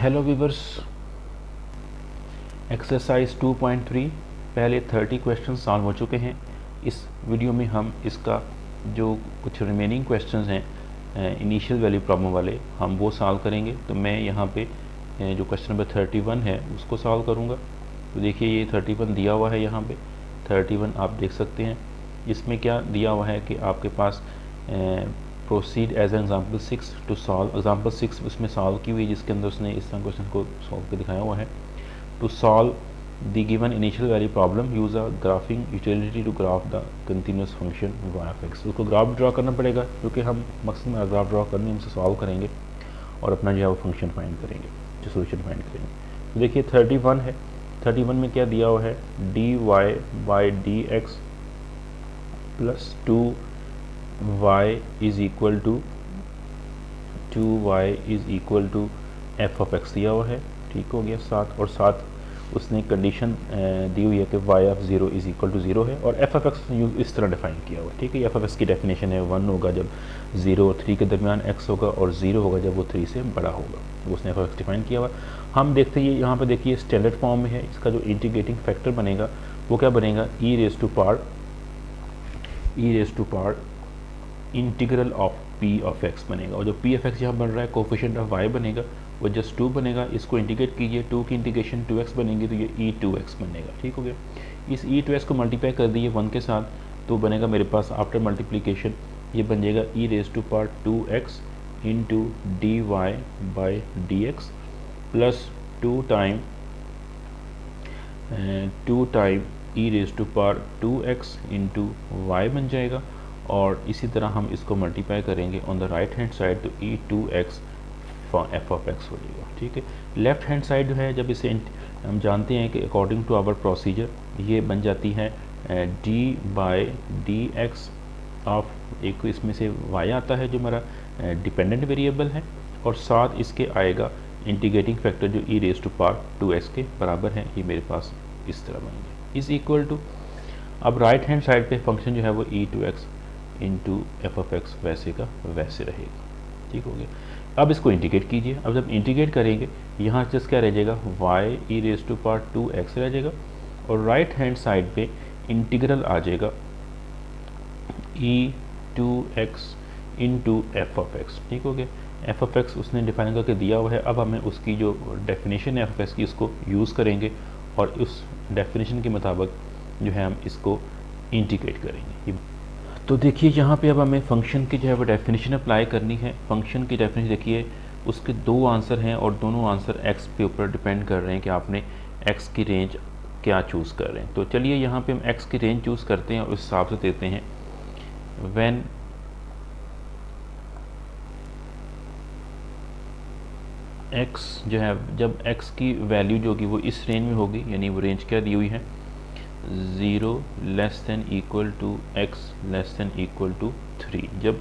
Hello viewers, exercise 2.3 पहले 30 question solve हो चुके हैं। इस वीडियो में हम इसका जो कुछ रिमेनिंग क्वेश्चंस हैं इनिशियल वैल्यू प्रॉब्लम वाले, हम वो सॉल्व करेंगे। तो मैं यहाँ पे जो क्वेश्चन नंबर 31 है उसको सॉल्व करूँगा। तो देखिए ये 31 दिया हुआ है, यहाँ पे 31 आप देख सकते हैं। इसमें क्या दिया हुआ है कि आपके पास proceed as example 6 to solve. Example 6 उसमें सॉल्व की हुई, जिसके अंदर उसने इस तरह क्वेश्चन को सॉल्व कर दिखाया हुआ है। To solve the given initial value problem use a graphing utility to graph the continuous function y(x)। उसको ग्राफ ड्रॉ करना पड़ेगा, क्योंकि हम मकसद में ग्राफ ड्रॉ करने हमसे सॉल्व करेंगे और अपना जो है वो फंक्शन फाइंड करेंगे, जो सोल्यूशन फाइंड करेंगे। तो देखिए 31 है। 31 में क्या दिया हुआ है, dy by D X plus 2y is equal to 2y is equal to F of X दिया हुआ है। ठीक हो गया। साथ और साथ उसने कंडीशन दी हुई है कि y of 0 is equal to 0 है, और एफ ऑफ एक्स इस तरह डिफाइन किया हुआ है। ठीक है, एफ ऑफ एक्स की डेफिनेशन है 1 होगा जब 0 और 3 के दरमियान x होगा, और 0 होगा जब वो 3 से बड़ा होगा। वो उसने एफ ऑफ एक्स डिफाइन किया हुआ है। हम देखते हैं यहाँ पे देखिए स्टैंडर्ड फॉर्म में है। इसका जो इंटीग्रेटिंग फैक्टर बनेगा वो क्या बनेगा, e raise to power integral of p of x बनेगा। और जो पी ऑफ एक्स यहाँ बन रहा है कोफिशिएंट ऑफ वाई बनेगा, वो जस्ट 2 बनेगा। इसको इंटीग्रेट कीजिए, 2 की इंटीग्रेशन 2x बनेगी, तो ये e2x बनेगा। ठीक हो गया। इस e2x को मल्टीप्लाई कर दिए 1 के साथ, तो बनेगा मेरे पास आफ्टर मल्टीप्लिकेशन ये बन जाएगा e raise to power 2x into D Y by D X plus 2 time e raise to power 2x into Y बन जाएगा। और इसी तरह हम इसको मल्टीप्लाई करेंगे on the right hand side, तो e2x एफ ऑफ एक्स हो जाएगा। ठीक है। लेफ्ट हैंड साइड जो है, जब इसे हम जानते हैं कि अकॉर्डिंग टू आवर प्रोसीजर ये बन जाती है D by D x of, एक इसमें से y आता है जो हमारा डिपेंडेंट वेरिएबल है, और साथ इसके आएगा इंटीग्रेटिंग फैक्टर जो e raise to power 2x के बराबर है। ये मेरे पास इस तरह बन गया इज इक्वल टू। अब राइट हैंड साइड पे फंक्शन जो है वो e2x into f of x वैसे का वैसे रहेगा। ठीक हो गया। अब इसको इंटीग्रेट कीजिए। अब जब इंटीग्रेट करेंगे यहाँ जस्ट क्या रह जाएगा, y e raise to power 2x रह जाएगा, और राइट हैंड साइड पे इंटीग्रल आ जाएगा e2x into f of x. ठीक हो गया। एफ ऑफ एक्स उसने डिफाइन करके दिया हुआ है। अब हमें उसकी जो डेफिनेशन है एफ ऑफ एक्स की, उसको यूज़ करेंगे, और उस डेफिनेशन के मुताबिक जो है हम इसको इंटीग्रेट करेंगे। तो देखिए यहाँ पे अब हमें फंक्शन की जो है वो डेफिनेशन अप्लाई करनी है। फंक्शन की डेफिनेशन देखिए, उसके 2 आंसर हैं, और दोनों आंसर x के ऊपर डिपेंड कर रहे हैं कि आपने x की रेंज क्या चूज़ कर रहे हैं। तो चलिए यहाँ पे हम x की रेंज चूज़ करते हैं और उस हिसाब से देते हैं। व्हेन x जो है, जब x की वैल्यू जो होगी वो इस रेंज में होगी, यानी वो रेंज क्या दी हुई है 0 less than equal to x less than equal to 3। जब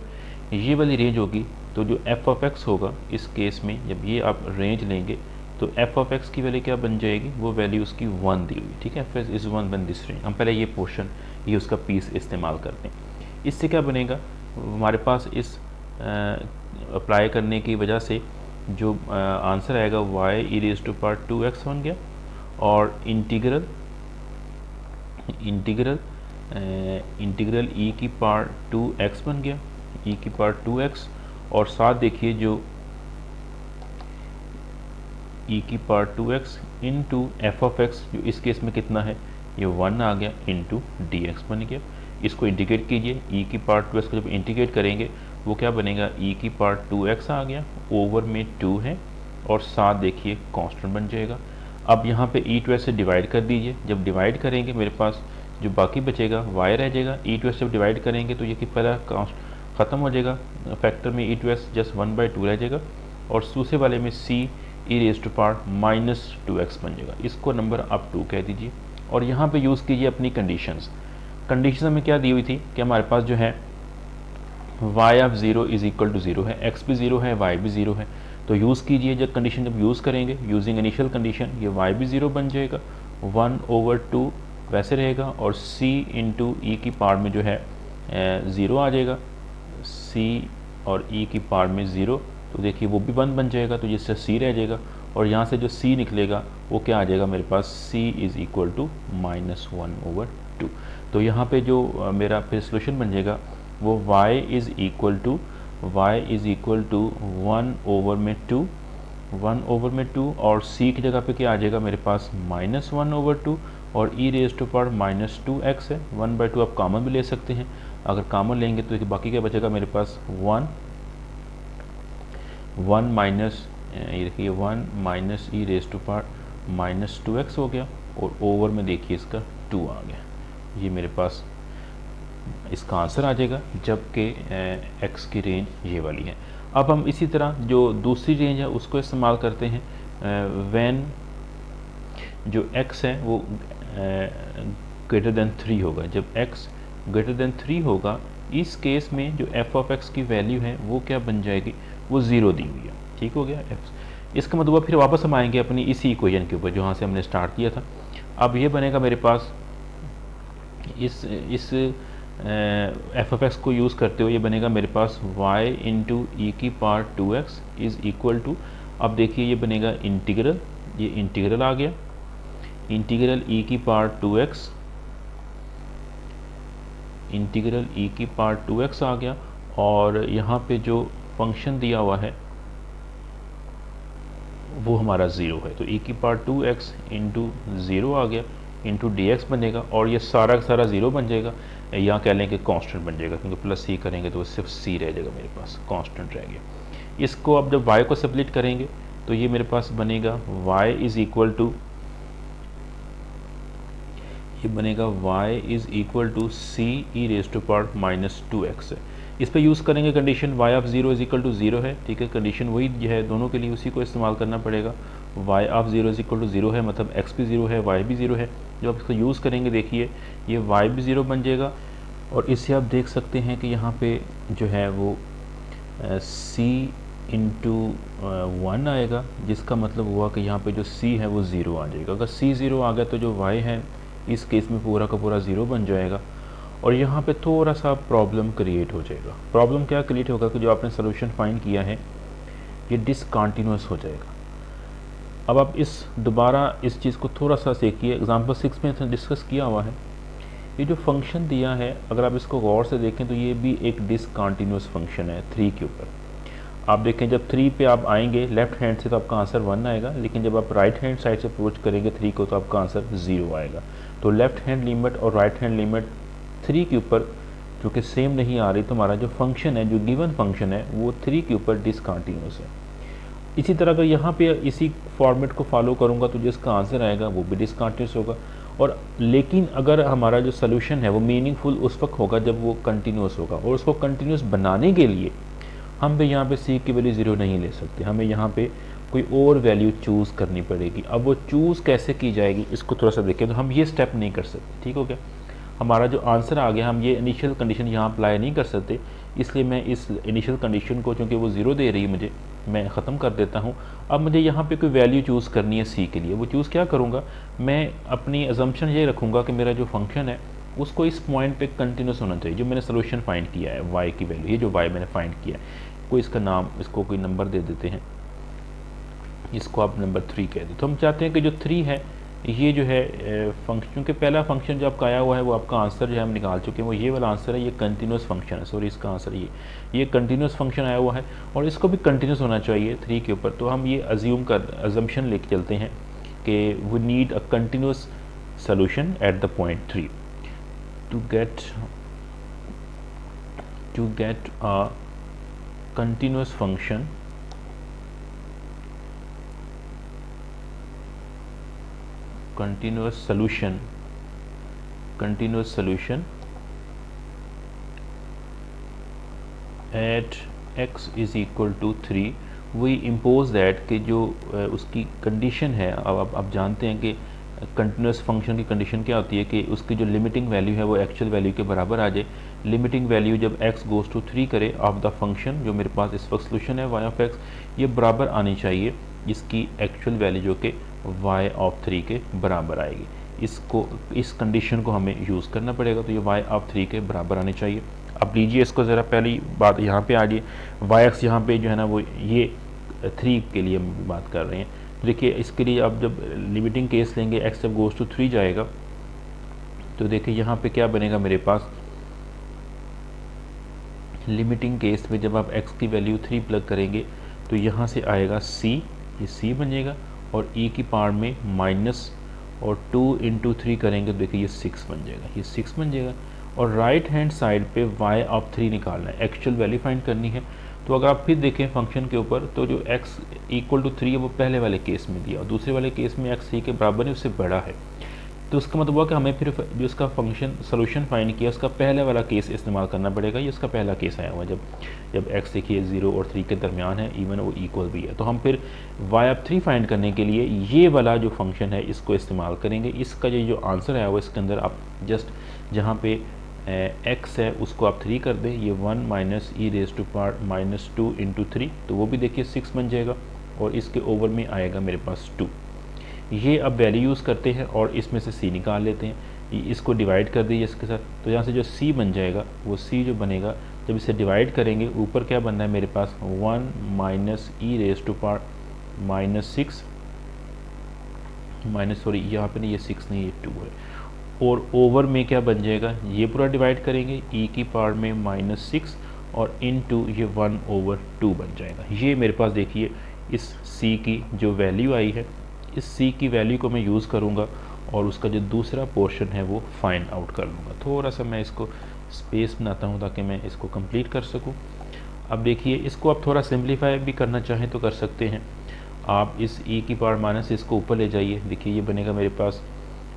ये वाली रेंज होगी तो जो f ऑफ x होगा इस केस में, जब ये आप रेंज लेंगे तो f ऑफ x की वैल्यू क्या बन जाएगी, वो वैल्यू उसकी 1 दी हुई। ठीक है, f इज़ 1 बन दिस रेंज। हम पहले ये पोर्शन, ये उसका पीस इस्तेमाल करते हैं। इससे क्या बनेगा, हमारे पास इस अप्लाई करने की वजह से जो आंसर आएगा y e raise to power 2x बन गया, और इंटीग्रल e की पावर 2x बन गया, e की पावर 2x, और साथ देखिए जो e की power 2x into f of x, जो इस केस में कितना है, ये 1 आ गया, इंटू डी एक्स बन गया। इसको इंटीग्रेट कीजिए, e की पावर 2x को जब इंटीग्रेट करेंगे वो क्या बनेगा, e की पावर 2x आ गया, ओवर में 2 है, और साथ देखिए कांस्टेंट बन जाएगा। अब यहाँ पे e2x से डिवाइड कर दीजिए। जब डिवाइड करेंगे मेरे पास जो बाकी बचेगा y रह जाएगा। e2x से डिवाइड करेंगे तो ये कि पहला ख़त्म हो जाएगा, फैक्टर में e2x जस्ट 1/2 रह जाएगा, और दूसरे वाले में c e raise to power -2x बन जाएगा। इसको नंबर आप 2 कह दीजिए, और यहाँ पे यूज़ कीजिए अपनी कंडीशंस। कंडीशन में क्या दी हुई थी कि हमारे पास जो है y of 0 is equal to 0 है, x भी 0 है, y भी 0 है। तो यूज़ कीजिए, जब कंडीशन जब यूज़ करेंगे यूजिंग इनिशियल कंडीशन, ये y भी 0 बन जाएगा, 1/2 वैसे रहेगा, और c इंटू ई की पावर में जो है 0 आ जाएगा, c और e की पावर में 0, तो देखिए वो भी 1 बन जाएगा, तो जिससे c रह जाएगा, और यहाँ से जो c निकलेगा वो क्या आ जाएगा मेरे पास, c इज़ इक्वल टू -1/2। तो यहाँ पे जो मेरा फिर सोल्यूशन बन जाएगा वो y इज़ इक्वल टू 1/2, 1/2 और c की जगह पे क्या आ जाएगा मेरे पास -1/2 और e rays to power -2x है। 1/2 आप कॉमन भी ले सकते हैं, अगर कॉमन लेंगे तो बाकी क्या बचेगा मेरे पास 1 माइनस, ये देखिए 1 minus e raise to power -2x हो गया और ओवर में देखिए इसका 2 आ गया। ये मेरे पास इसका आंसर आ जाएगा, जबकि x की रेंज ये वाली है। अब हम इसी तरह जो दूसरी रेंज है उसको इस्तेमाल करते हैं व्हेन जो x है वो ग्रेटर देन 3 होगा। जब x ग्रेटर देन 3 होगा इस केस में जो f ऑफ x की वैल्यू है वो क्या बन जाएगी, वो 0 दी हुई है। ठीक हो गया f। इसका मतलब फिर वापस हम आएंगे अपनी इसी इक्वेशन के ऊपर जहाँ से हमने स्टार्ट किया था। अब ये बनेगा मेरे पास इस एफ ऑफ एक्स को यूज़ करते हुए ये बनेगा मेरे पास y इंटू ई की power 2x is equal to, अब देखिए ये बनेगा इंटीग्रल, ये इंटीग्रल आ गया, इंटीग्रल ई की पावर 2x, इंटीग्रल ई की पावर 2x आ गया और यहाँ पे जो फंक्शन दिया हुआ है वो हमारा 0 है। तो e की पावर 2x इंटू 0 आ गया इंटू dx बनेगा और ये सारा का सारा 0 बन जाएगा, या कह लें कि कांस्टेंट बन जाएगा क्योंकि प्लस c करेंगे तो सिर्फ c रह जाएगा मेरे पास, कांस्टेंट रह गया। इसको अब जब y को सब्लिट करेंगे तो ये मेरे पास बनेगा y इज़ इक्वल टू, ये बनेगा y is equal to c e raise to power -2x है। इस पर यूज़ करेंगे condition y of 0 is equal to 0 है। ठीक है, कंडीशन वही जो है दोनों के लिए उसी को इस्तेमाल करना पड़ेगा। y of 0 is equal to 0 है, मतलब x भी 0 है, y भी 0 है। जब आप इसको यूज़ करेंगे देखिए ये y भी 0 बन जाएगा और इससे आप देख सकते हैं कि यहाँ पे जो है वो c इंटू 1 आएगा, जिसका मतलब हुआ कि यहाँ पे जो c है वो 0 आ जाएगा। अगर c 0 आ गया तो जो y है इस केस में पूरा का पूरा 0 बन जाएगा और यहाँ पे थोड़ा सा प्रॉब्लम क्रिएट हो जाएगा। प्रॉब्लम क्या क्रिएट होगा कि जो आपने सोल्यूशन फाइंड किया है ये डिसकंटिन्यूअस हो जाएगा। अब आप दोबारा इस चीज़ को थोड़ा सा देखिए, एग्जांपल 6 में डिस्कस किया हुआ है। ये जो फंक्शन दिया है अगर आप इसको गौर से देखें तो ये भी एक डिसकंटिन्यूअस फंक्शन है 3 के ऊपर। आप देखें जब 3 पे आप आएंगे लेफ्ट हैंड से तो आपका आंसर 1 आएगा, लेकिन जब आप राइट हैंड साइड से अप्रोच करेंगे 3 को तो आपका आंसर 0 आएगा। तो लेफ्ट हैंड लिमिट और राइट हैंड लिमिट 3 के ऊपर जो कि सेम नहीं आ रही तो हमारा जो फंक्शन है, जो गिवन फंक्शन है वो 3 के ऊपर डिसकंटिन्यूअस है। इसी तरह अगर यहाँ पे इसी फॉर्मेट को फॉलो करूँगा तो जिसका आंसर आएगा वो भी डिसकंटिन्यूअस होगा। और लेकिन अगर हमारा जो सोल्यूशन है वो मीनिंगफुल उस वक्त होगा जब वो कंटिन्यूअस होगा, और उसको कंटिन्यूअस बनाने के लिए हम भी यहाँ पे c की वैल्यू 0 नहीं ले सकते, हमें यहाँ पे कोई और वैल्यू चूज़ करनी पड़ेगी। अब वो चूज़ कैसे की जाएगी इसको थोड़ा सा देखें, तो हम ये स्टेप नहीं कर सकते। ठीक हो गया, हमारा जो आंसर आ गया हम ये इनिशियल कंडीशन यहाँ अप्लाई नहीं कर सकते, इसलिए मैं इस इनिशियल कंडीशन को, चूँकि वो 0 दे रही है मुझे, मैं ख़त्म कर देता हूँ। अब मुझे यहाँ पे कोई वैल्यू चूज़ करनी है c के लिए। वो चूज़ क्या करूँगा, मैं अपनी अजम्पशन ये रखूँगा कि मेरा जो फंक्शन है उसको इस पॉइंट पे कंटिन्यूस होना चाहिए जो मैंने सोल्यूशन फाइंड किया है y की वैल्यू, ये जो y मैंने फाइंड किया है, कोई इसका नाम, इसको कोई नंबर दे देते हैं, इसको आप नंबर 3 कह दें। तो हम चाहते हैं कि जो 3 है ये जो है फंक्शन, क्योंकि पहला फंक्शन जो आपका आया हुआ है वो आपका आंसर जो है हम निकाल चुके हैं, वो ये वाला आंसर है, ये कंटिन्यूस फंक्शन है। सॉरी, इसका आंसर ये कंटिन्यूस फंक्शन आया हुआ है और इसको भी कंटिन्यूस होना चाहिए 3 के ऊपर। तो हम ये अजम्पशन लेके चलते हैं कि we need a continuous solution at the point 3 to get a continuous function continuous solution at x is equal to 3 we impose that कि जो उसकी कंडीशन है, अब आप जानते हैं कि कंटिन्यूस फंक्शन की कंडीशन क्या होती है कि उसकी जो लिमिटिंग वैल्यू है वो एक्चुअल वैल्यू के बराबर आ जाए। लिमिटिंग वैल्यू जब x गोज़ टू 3 करे ऑफ द फंक्शन, जो मेरे पास इस वक्त सोल्यूशन है y ऑफ x, ये बराबर आनी चाहिए इसकी एक्चुअल वैल्यू जो कि y ऑफ 3 के बराबर आएगी। इस कंडीशन को हमें यूज़ करना पड़ेगा, तो ये y ऑफ 3 के बराबर आनी चाहिए। अब लीजिए इसको ज़रा, पहली बात यहाँ पे आ जाइए, y x यहाँ पे जो है ना वो ये 3 के लिए हम बात कर रहे हैं, देखिए इसके लिए आप जब लिमिटिंग केस लेंगे, x जब गोज़ टू 3 जाएगा तो देखिए यहाँ पे क्या बनेगा मेरे पास, लिमिटिंग केस में जब आप x की वैल्यू 3 प्लग करेंगे तो यहाँ से आएगा c, ये c बनेगा, और e की पावर में माइनस और 2 इंटू 3 करेंगे तो देखिए ये 6 बन जाएगा, ये 6 बन जाएगा। और राइट हैंड साइड पे y ऑफ 3 निकालना है, एक्चुअल वैल्यू फाइंड करनी है। तो अगर आप फिर देखें फंक्शन के ऊपर तो जो x इक्वल टू 3 है वो पहले वाले केस में दिया और दूसरे वाले केस में x 3 के बराबर है, उससे बड़ा है। तो उसका मतलब हुआ कि हमें फिर जो इसका फंक्शन सोल्यूशन फाइंड किया उसका पहले वाला केस इस्तेमाल करना पड़ेगा। ये उसका पहला केस आया हुआ है जब x देखिए 0 और 3 के दरमियान है, इवन वो इक्वल भी है। तो हम फिर y ऑफ 3 फाइंड करने के लिए ये वाला जो फंक्शन है इसको इस्तेमाल करेंगे। इसका ये जो आंसर आया हुआ इसके अंदर आप जस्ट जहाँ पे x है उसको आप 3 कर दें, ये 1 minus e raise to power minus 2 into 3, तो वो भी देखिए 6 बन जाएगा और इसके ओवर में आएगा मेरे पास 2। ये अब वैल्यू यूज़ करते हैं और इसमें से c निकाल लेते हैं, इसको डिवाइड कर दीजिए इसके साथ, तो यहाँ से जो c बन जाएगा वो c जो बनेगा जब इसे डिवाइड करेंगे ऊपर क्या बनना है मेरे पास 1 minus e raise to power minus 6 minus sorry यहाँ पे नहीं, ये 6 नहीं ये 2 है, और ओवर में क्या बन जाएगा, ये पूरा डिवाइड करेंगे e की पावर में माइनस 6 और इनटू ये 1 ओवर 2 बन जाएगा। ये मेरे पास देखिए इस c की जो वैल्यू आई है, इस c की वैल्यू को मैं यूज़ करूँगा और उसका जो दूसरा पोर्शन है वो फाइंड आउट कर लूँगा। थोड़ा सा मैं इसको स्पेस बनाता हूँ ताकि मैं इसको कंप्लीट कर सकूँ। अब देखिए इसको आप थोड़ा सिंप्लीफाई भी करना चाहें तो कर सकते हैं। आप इस e की पावर माइनस इसको ऊपर ले जाइए, देखिए ये बनेगा मेरे पास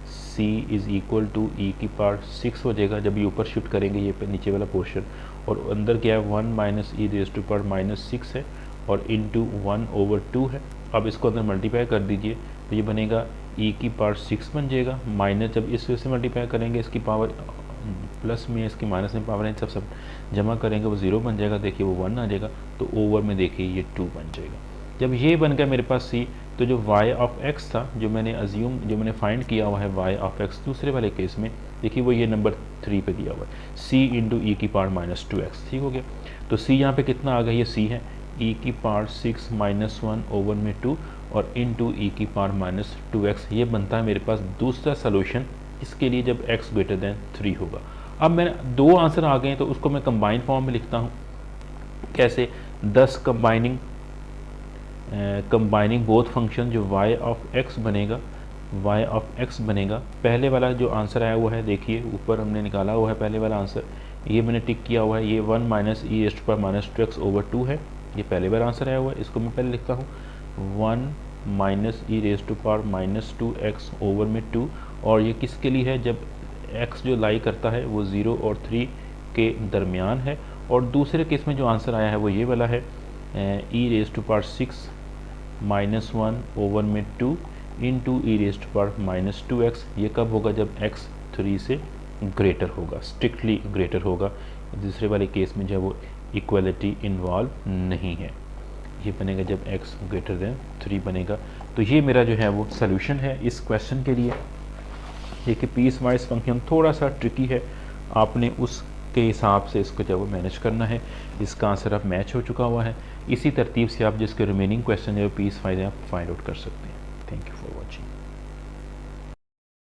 c is equal to e की पावर 6 हो जाएगा जब ये ऊपर शिफ्ट करेंगे ये पे नीचे वाला पोर्शन, और अंदर क्या है 1 minus e raise to power minus 6 है और इंटू 1 ओवर 2 है। अब इसको अंदर मल्टीप्लाई कर दीजिए तो ये बनेगा e की पावर 6 बन जाएगा, माइनस जब इस वजह से मल्टीप्लाई करेंगे इसकी पावर प्लस में इसकी माइनस में पावर है, सब जमा करेंगे वो 0 बन जाएगा, देखिए वो 1 आ जाएगा, तो ओवर में देखिए ये 2 बन जाएगा। जब ये बन गया मेरे पास c, तो जो y ऑफ x था जो मैंने फाइंड किया हुआ है y ऑफ x दूसरे वाले केस में, देखिए वो ये नंबर 3 पे दिया हुआ है c इंटू ई की पावर माइनस 2x, ठीक हो गया। तो c यहाँ पे कितना आ गया, ये c है e की पावर 6 माइनस 1 ओवर में 2 और इनटू ई की पावर माइनस 2x, ये बनता है मेरे पास दूसरा सोल्यूशन इसके लिए जब x ग्रेटर दैन 3 होगा। अब मैंने दो आंसर आ गए तो उसको मैं कंबाइन फॉर्म में लिखता हूँ, कैसे, 10 कंबाइनिंग बोथ फंक्शन, जो y ऑफ x बनेगा, पहले वाला जो आंसर आया हुआ है देखिए ऊपर हमने निकाला हुआ है पहले वाला आंसर, ये मैंने टिक किया हुआ है, ये 1 minus e raised to power minus 2x over 2 है, ये पहले बार आंसर आया हुआ है। इसको मैं पहले लिखता हूँ 1 minus e raised to power minus 2x over में 2, और ये किसके लिए है, जब x जो लाई करता है वो 0 और 3 के दरमियान है। और दूसरे केस में जो आंसर आया है वो ये वाला है e raised to power 6 minus 1 over में 2 into e raised to power minus 2x, ये कब होगा, जब x 3 से ग्रेटर होगा, स्ट्रिक्टली ग्रेटर होगा। दूसरे वाले केस में जो है वो इक्वलिटी इन्वॉल्व नहीं है, ये बनेगा जब x ग्रेटर देन 3 बनेगा। तो ये मेरा जो है वो सोल्यूशन है इस क्वेश्चन के लिए। देखिए पीस वाइज फंक्शन थोड़ा सा ट्रिकी है, आपने उसके हिसाब से इसको जब वो मैनेज करना है। इसका आंसर अब मैच हो चुका हुआ है, इसी तरतीब से आप जिसके रिमेनिंग क्वेश्चन जो पीस वाइज है आप फाइंड आउट कर सकते हैं। Thank you for watching.